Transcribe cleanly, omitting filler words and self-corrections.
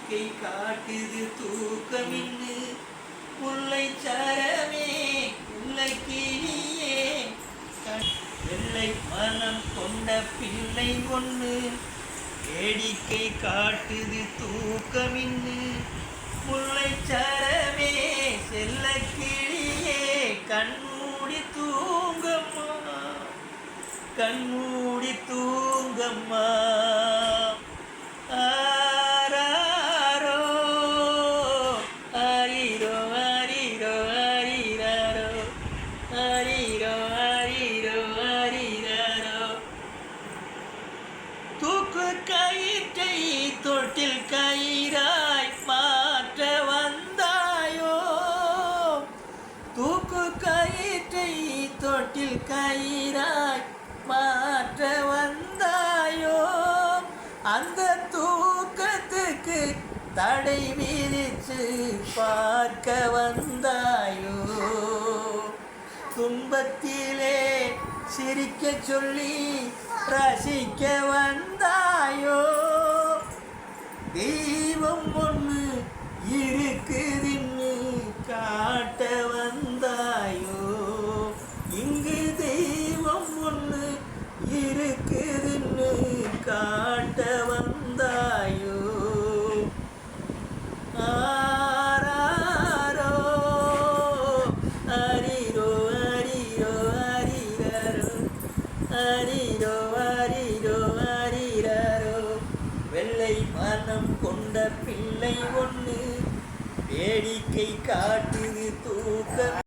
வேடிக்கை காட்டுது தூக்கமின்னு முல்லை சரமே முல்லை கிளியே வெள்ளை மனம் கொண்ட பிள்ளை ஒன்று வேடிக்கை காட்டுது தூக்கமின்னு முல்லை சரமே செல்ல கிளியே கண்மூடி தூங்கம்மா கண்மூடி தூங்கம்மா ஆராரோ ஆரிரோ ஆரிரோ ஆரிராரோ ஆரிரோ ஆரிரோ ஆரிராரோ தூக்கு கயிற்றை தொட்டில் கயிறாய் மாற்ற வந்தாயோ தூக்கு கயிற்றை தொட்டில் கயிறாய் மாற்ற வந்தாயோ அந்த தூக்கத்துக்கு தடை விதிச்சு பார்க்க வந்தாயோ துன்பத்திலே சிரிக்க சொல்லி ரசிக்க வந்தாயோ தெய்வம் ஒன்று இருக்குதுன்னு காட்ட வந்தாயோ இங்கு தெய்வம் ஒன்று இருக்குதுன்னு காட்ட வந்தாயோ ஆராரோ ஆரிரோ ஆரிரோ ஆரிராரோ ஆரிரோ ஆரிரோ ஆரிராரோ வெள்ளை மனம் கொண்ட பிள்ளை ஒன்று வேடிக்கை காட்டுது தூக்கம்